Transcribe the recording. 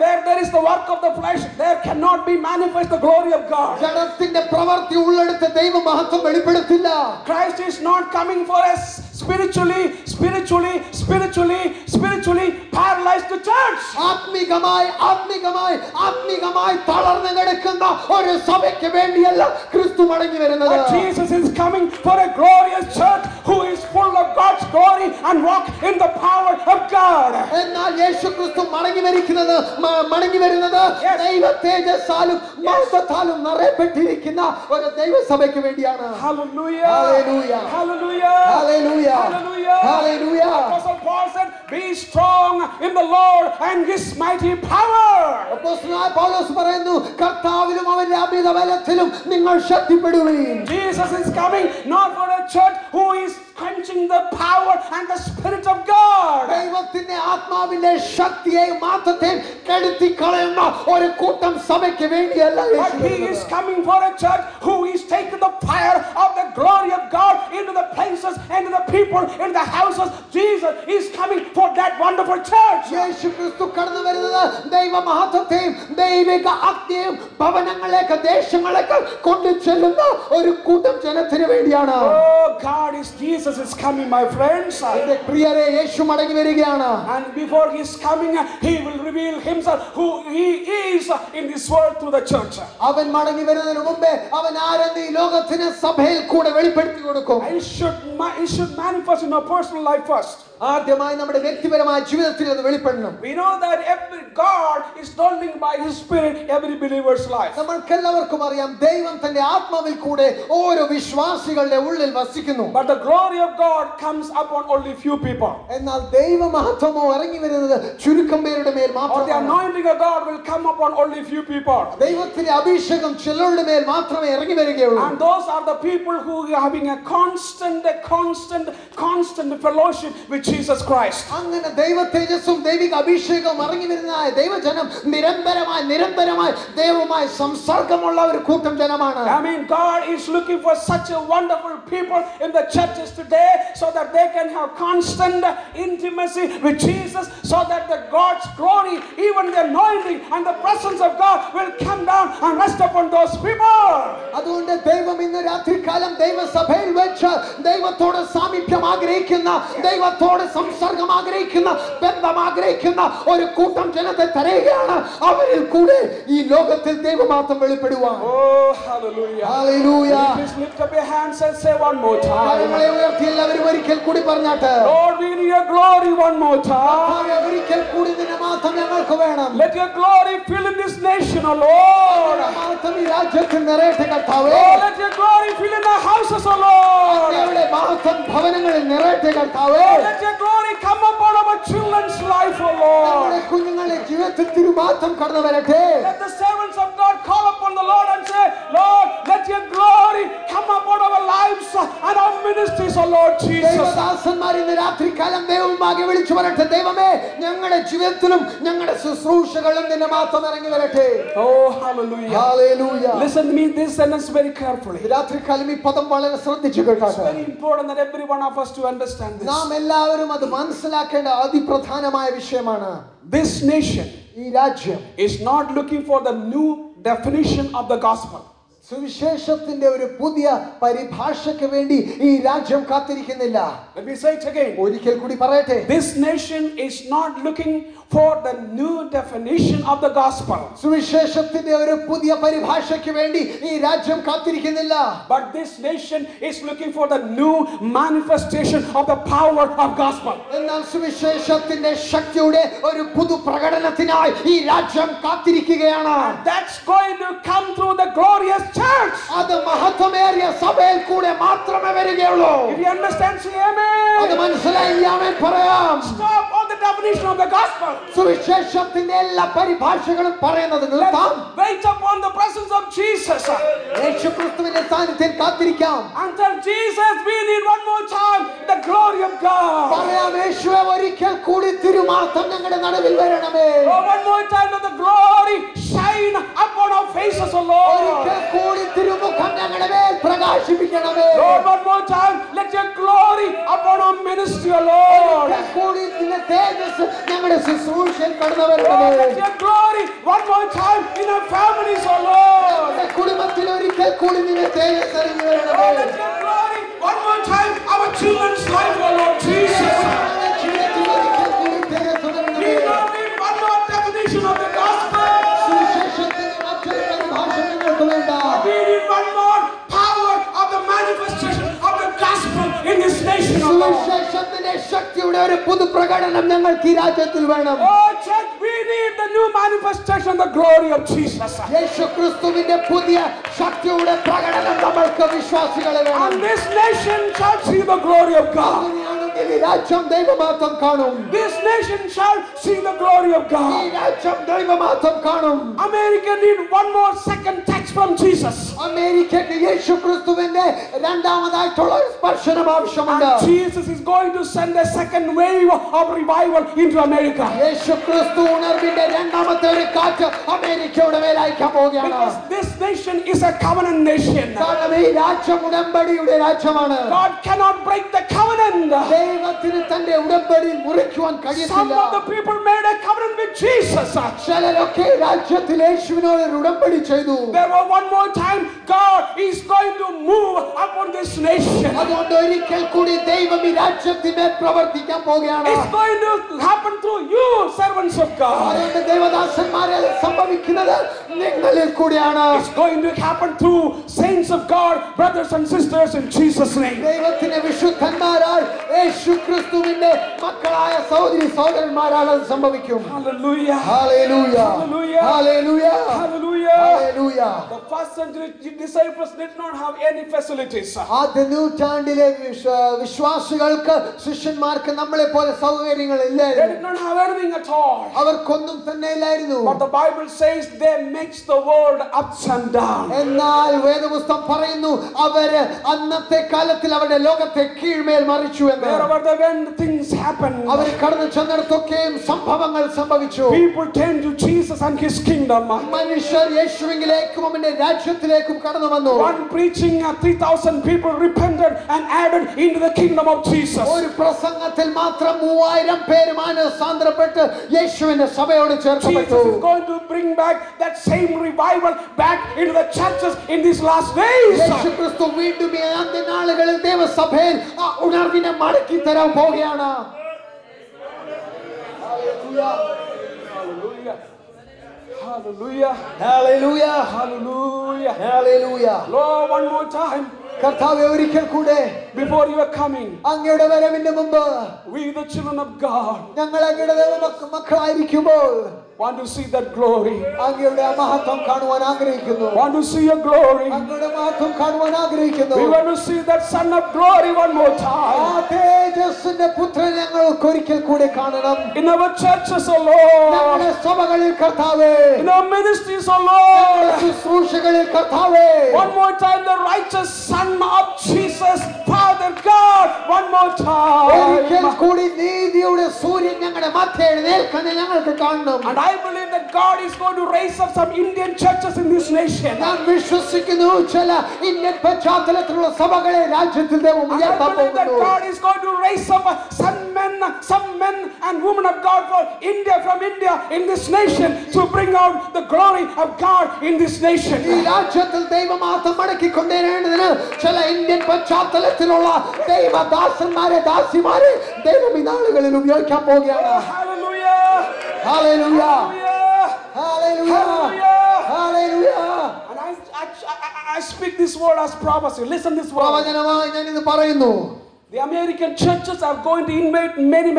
where there is the work of the flesh, there cannot be manifest the glory of God. ജഡത്തിന്റെ പ്രവൃത്തി ഉള്ളിടത്ത് ദൈവമഹത്വം വെളിപ്പെടുത്തില്ല. Christ is not coming for us spiritually paralyzed church. ആത്മീകമായി തളർന്നു കിടക്കുന്ന ഒരു സഭയ്ക്ക് വേണ്ടിയല്ല ക്രിസ്തു മടങ്ങി വരുന്നത്. But Jesus is coming for a glorious church who is full of God's glory and walk in the power of God. എന്നാൽ യേശുക്രിസ്തു മടങ്ങി വരുന്നത് ദൈവ തേജസ്സാലും മഹത്വത്താലും നിറയപ്പെട്ടിരിക്കുന്ന ഒരു ദൈവസഭയ്ക്ക് വേണ്ടിയാണ്. Hallelujah. Hallelujah. Hallelujah. Hallelujah. Hallelujah. Hallelujah. Apostle Paul said, "Be strong in the Lord and His mighty power." അപ്പോസ്തലനായ പൗലോസ് പറയുന്നു, കർത്താവിലും അവന്റെ അമിത ബലത്തിലും നിങ്ങൾ ശക്തിപ്പെടുവീൻ. Jesus is coming not for a church who is quenching the power and the spirit of God. ദൈവത്തിന്റെ ആത്മാവിന്റെ ശക്തിയെയും മഹത്വത്തെയും കെടുത്തി കളയുന്ന ഒരു കൂട്ടം സഭയ്ക്ക് വേണ്ടിയല്ല. But He is coming for a church who is taking the fire of the glory of God into the places and to the people in the houses. Jesus is coming for that wonderful church. യേശുക്രിസ്തു കടന്നു വരുന്നത് ദൈവമഹത്വത്തെയും ദൈവിക അഗ്നിയെയും ഭവനങ്ങളിലേക്ക് ദേശങ്ങളിലേക്ക് കൊണ്ടുചെല്ലുന്ന ഒരു കൂട്ടം ജനത്തിന് വേണ്ടിയാണ്. Oh, Jesus is coming, my friends. എന്റെ പ്രിയരേ, യേശു മടങ്ങി വരികയാണ്. And before He is coming, He will reveal Himself who He is in this world through the church. അവൻ മടങ്ങി വരുന്നതിന് മുമ്പേ അവൻ ആരെന്ന് ഈ ലോകത്തിന് സഭയിൽ കൂടെ വെളിപ്പെടുത്തി കൊടുക്കും. It should manifest in our personal life first. ആദ്യമായി നമ്മുടെ വ്യക്തിപരമായ ജീവിതത്തിൽ അത് വെളിപ്പെടണം. We know that every God is dwelling by His Spirit every believer's life. നമ്മൾക്കെല്ലാവർക്കും അറിയാം, ദൈവം തന്റെ ആത്മാവിൽ കൂടെ ഓരോ വിശ്വാസികളുടെ ഉള്ളിൽ വസിക്കുന്നു. But the glory of God comes upon only few people. എന്നാൽ ദൈവമഹത്വമോ ഇറങ്ങി വരുന്നത് ചുരുക്കം പേരുടെ മേൽ Or the മാത്രമാണ്. anointing of God will come upon only few people. ദൈവത്തിന്റെ അഭിഷേകം ചിലരുടെ മേൽ മാത്രമേ ഇറങ്ങി വരികയുള്ളൂ. And those are the people who are having a constant fellowship with Jesus Christ. അങ്ങനെ ദൈവ തേജസ്സും ദൈവിക അഭിഷേകവും ഇറങ്ങി വരുന്ന ദൈവജനം നിരന്തരമായി ദൈവവുമായി സംസർഗമുള്ള ഒരു കൂട്ടം ജനമാണ്. I mean, God is looking for such a wonderful people in the churches today so that they can have constant intimacy with Jesus, so that the God's glory, even the anointing and the presence of God will come down and rest upon those people. അതുകൊണ്ട് ദൈവം ഇന്ന് രാത്രികാലം ദൈവസഭയിൽ വെച്ച് ദൈവത്തോട് സാമീപ്യം ആഗ്രഹിക്കുന്ന, ദൈവത്തോട് സംസർഗം ആഗ്രഹിക്കുന്ന, ബന്ധം ആഗ്രഹിക്കുന്ന ഒരു കൂട്ടം ജനത്തെ തരുകയാണ്. അവരിൽ കൂടെ ഈ ലോകത്തിൽ ദൈവമാത്രം വെളിപ്പെടുവാൻ. Oh, hallelujah. Hallelujah. Please lift up your hands and say one more time. കരങ്ങളെ ഉയർത്തി എല്ലാവരും ഒരിക്കൽ കൂടി പറഞ്ഞാട്ടെ. Lord, we need your glory one more time. ഒരിക്കൽ കൂടി നിന്റെ മാത്രം ഞങ്ങൾക്ക് വേണം. Let your glory fill in this nation, O Lord. മാത്രം ഈ രാജ്യത്തിൽ നിറയട്ടെ കർത്താവേ. Oh, let your glory fill in the houses, O Lord. അങ്ങയുടെ മഹത്വം ഭവനങ്ങളിൽ നിറയട്ടെ കർത്താവേ. Oh, let your glory come upon our children's life, O Lord. നമ്മുടെ കുഞ്ഞുങ്ങളുടെ ജീവിതത്തിൽ തിരുമാറ്റം കടന്നു വരട്ടെ. Let the servants of God call upon the Lord and say, Lord, let your glory come upon our lives and our ministries, O Lord Jesus. ദൈവദാസന്മാർ ഇന്ന് രാത്രികാലം ദൈവമാകെ വിളിച്ചു വരട്ടെ. ദൈവമേ, ഞങ്ങളുടെ ജീവിതത്തിലും ഞങ്ങളുടെ ശുശ്രൂഷകളും നിന്റെ മാത്രം ഇറങ്ങി വരട്ടെ. Oh, hallelujah. Hallelujah. Listen to me this sentence very carefully. രാത്രികാലം ഈ പദം വളരെ ശ്രദ്ധിച്ചു കേൾക്കുക. It's very important that every one of us to understand this. നാം എല്ലാവരും അത് മനസ്സിലാക്കേണ്ട അതിപ്രധാനമായ വിഷയമാണ്. This nation ഈ രാജ്യം is not looking for the new definition of the gospel. സുവിശേഷത്തിന്റെ ഒരു പുതിയ പരിഭാഷയ്ക്ക് വേണ്ടി ഈ രാജ്യം കാത്തിരിക്കുന്നില്ല. Let me say it again. ഒരിക്കൽ കൂടി പറയട്ടെ. This nation is not looking for the new definition of the gospel. സുവിശേഷത്തിന്റെ ഒരു പുതിയ പരിഭാഷയ്ക്ക് വേണ്ടി ഈ രാജ്യം കാത്തിരിക്കുന്നില്ല. But this nation is looking for the new manifestation of the power of gospel. എന്നാൽ സുവിശേഷത്തിന്റെ ശക്തിയുടെ ഒരു പുതു പ്രകടനത്തിനായി ഈ രാജ്യം കാത്തിരിക്കുകയാണ്. That's going to come through the glorious church. അത് മഹത്വമേറിയ സഭയിൽ കൂടെ മാത്രമേ വരികയുള്ളൂ. If you understand, say amen. അത് മനസ്സിലായി ആമേൻ പറയാം. Stop all the definition of the gospel. സുവിശേഷത്തിന്റെ എല്ലാ പരിഭാഷകളും പറയുന്നത് നിർത്താം. Wait upon the presence of Jesus. യേശുക്രിസ്തുവിന്റെ സാന്നിധ്യത്തിൽ കാത്തിരിക്കാം. Until Jesus, we need one more time the glory of God. പറയാം, യേശുവേ ഒരിക്കൽ കൂടി തിരുമാർത്തം ഞങ്ങളുടെ നടുവിൽ വരണമേ. Oh, one more time let the glory shine upon our faces. faces, O Lord. ഒരിക്കൽ കൂടി തിരുമുഖം ഞങ്ങളുടെ മേൽ പ്രകാശിപ്പിക്കണമേ. Lord, one more time, let your glory upon our ministry, O Lord. ഒരിക്കൽ കൂടി നിന്റെ തേജസ് ഞങ്ങളുടെ ശുശ്രൂഷയിൽ കടന്നു Lord, വരണമേ. let your glory one more time in our families, O Lord. ഞങ്ങളുടെ കുടുംബത്തിൽ ഒരിക്കൽ കൂടി നിന്റെ തേജസ് ഇറങ്ങി വരണമേ. Lord, let your glory one more time our children's life, O Lord Jesus. ഞങ്ങളുടെ ജീവിതത്തിൽ ഒരിക്കൽ കൂടി തേജസ് We വരണമേ. now need one more definition of the gospel. സുവിശേഷത്തിന്റെ മറ്റൊരു പരിഭാഷ ഞങ്ങൾക്ക് വേണ്ട. We need one more power of the manifestation of the gospel in this nation, O Lord. സുവിശേഷത്തിന്റെ ശക്തിയുടെ ഒരു പുതു പ്രകടനം ഞങ്ങൾക്ക് ഈ രാജ്യത്തിൽ വേണം. Oh, church, we need the new manifestation, the glory of Jesus. യേശു ക്രിസ്തുവിന്റെ പുതിയ ശക്തിയുടെ പ്രകടനം നമ്മൾക്ക് വിശ്വാസികളെ വേണം. And this nation shall see the glory of God. അങ്ങനെയാണെങ്കിൽ ഈ രാജ്യം ദൈവമാത്രം കാണും. This nation shall see the glory of ഈ God. രാജ്യം ദൈവമാത്രം കാണും. America need one more second touch from Jesus. അമേരിക്കയ്ക്ക് യേശു ക്രിസ്തുവിന്റെ രണ്ടാമതായിട്ടുള്ള ഒരു സ്പർശനം ആവശ്യമുണ്ട്. And Jesus is going to send a second wave of revival into America. യേശു ക്രിസ്തു ഉണർവിന്റെ രണ്ടാമത്തെ ഒരു കാറ്റ് അമേരിക്കയുടെ മേൽ അയക്കാൻ പോവുകയാണ്. Because this nation is a covenant nation. കാരണം ഈ രാജ്യം ഉടമ്പടിയുടെ രാജ്യമാണ്. God cannot break the covenant. ദൈവത്തിന് തന്റെ ഉടമ്പടി മുറിക്കുവാൻ Some കഴിയില്ല. of the people made a covenant with Jesus. ചിലരൊക്കെ രാജ്യത്തിൽ യേശുവിനോട് ഒരു ഉടമ്പടി ചെയ്തു. There was one more time, God is going to move upon this nation. അതുകൊണ്ട് ഒരിക്കൽ കൂടി ദൈവം ഈ രാജ്യത്തിനെ പ്രവർത്തിക്കാൻ പോവുകയാണ്. It's going to happen through you, servants of God. അതുകൊണ്ട് ദൈവദാസന്മാരെ സംഭവിക്കുന്നത് നിങ്ങളിൽ കൂടിയാണ്. It's going to happen through saints of God, brothers and sisters, in Jesus' name. ദൈവത്തിന്റെ വിശുദ്ധന്മാരാൽ യേശു ക്രിസ്തുവിന്റെ മക്കളായ സഹോദരി സഹോദരന്മാരാൽ അത് സംഭവിക്കും. Hallelujah. Hallelujah Hallelujah. Hallelujah Hallelujah. Hallelujah. The first century disciples did not have any facilities. ആദ്യ നൂറ്റാണ്ടിലെ വിശ്വാസികൾക്ക് ശിഷ്യന്മാർക്ക് നമ്മളെ പോലെ സൗകര്യങ്ങൾ They ഇല്ലായിരുന്നു. did not have anything at all. അവർക്കൊന്നും തന്നെ ഇല്ലായിരുന്നു. But the Bible says they mixed the world ups and down. എന്നാൽ വേദപുസ്തകം പറയുന്നു അവര് അന്നത്തെ കാലത്തിൽ അവരുടെ ലോകത്തെ കീഴ്മേൽ മറിച്ചു എന്ന്. Wherever they went, things happened. അവർ കടന്നു ചെന്നിടത്തൊക്കെയും സംഭവങ്ങൾ സംഭവിച്ചു. People turned to Jesus and His kingdom. മനുഷ്യർ യേശുവിലേക്കും അവന്റെ രാജ്യത്തിലേക്കും കടന്നു വന്നു. One preaching, 3,000 people repented and added into the kingdom of Jesus. ഒരു പ്രസംഗത്തിൽ മാത്രം 3000 പേര് മാനസാന്തരപ്പെട്ട് യേശുവിന്റെ സഭയോട് ചേർക്കപ്പെട്ടു. Jesus is going to bring back that same revival back into the churches in these last days. യേശു ക്രിസ്തു വീണ്ടും ഈ അന്ത്യനാളുകളിൽ ദൈവസഭയിൽ ആ ഉണർവിനെ മടക്കി തരാൻ പോവുകയാണ്. Hallelujah. Hallelujah. Hallelujah Hallelujah. Hallelujah. Lord, one more time. കർത്താവേ ഒരിക്കൽ കൂടെ Before you are coming, അങ്ങയുടെ വരവിന്റെ മുമ്പ് we the children of God ഞങ്ങൾ അങ്ങയുടെ മക്കളായിരിക്കുമ്പോൾ want to see that glory. അങ്ങയുടെ മഹത്വം കാണുവാൻ ആഗ്രഹിക്കുന്നു. Want to see your glory. അങ്ങയുടെ മഹത്വം കാണുവാൻ ആഗ്രഹിക്കുന്നു. We want to see that Son of Glory one more time. ആ തേജസ്സിന്റെ പുത്രൻ ഞങ്ങൾക്ക് ഒരിക്കൽ കൂടെ കാണണം. In our churches, O Lord. ഞങ്ങളുടെ സഭകളിൽ കർത്താവേ, In our ministries, O ഞങ്ങളുടെ Lord. ശുശ്രൂഷകളിൽ കർത്താവേ, One more time, the righteous Son of Jesus, Father God. One more ഒരിക്കൽ time. കൂടി നീതിയുടെ സൂര്യൻ ഞങ്ങളുടെ മധ്യേ എഴുന്നേൽക്കുന്നത് ഞങ്ങൾക്ക് കാണണം. And I believe that God is going to raise up some Indian churches in this nation. ഞാൻ വിശ്വസിക്കുന്നു ചില ഇന്ത്യൻ പശ്ചാത്തലത്തിലുള്ള സഭകളെ രാജ്യത്തിൽ ദൈവം And I ഉയർത്താൻ believe that പോകുന്നു. God is going to raise up some men and women of God from India in this nation to bring out the glory of God in this nation. ഈ രാജ്യത്തിൽ ദൈവമാത്രം മടക്കിക്കൊണ്ടേണ്ടതിന് ചില Indian പശ്ചാത്തലത്തിലുള്ള ദൈവദാസന്മാരെ ദാസിമാരെ ദൈവം ഈ നാളുകളിൽ ഉപയോഗിക്കാൻ പോവുകയാണ്. Hallelujah. Hallelujah Hallelujah. Hallelujah hallelujah. And I speak this word as prophecy. Listen this word. പ്രവചനമായി ഞാൻ ഇത് പറയുന്നു. The American churches are going to invade many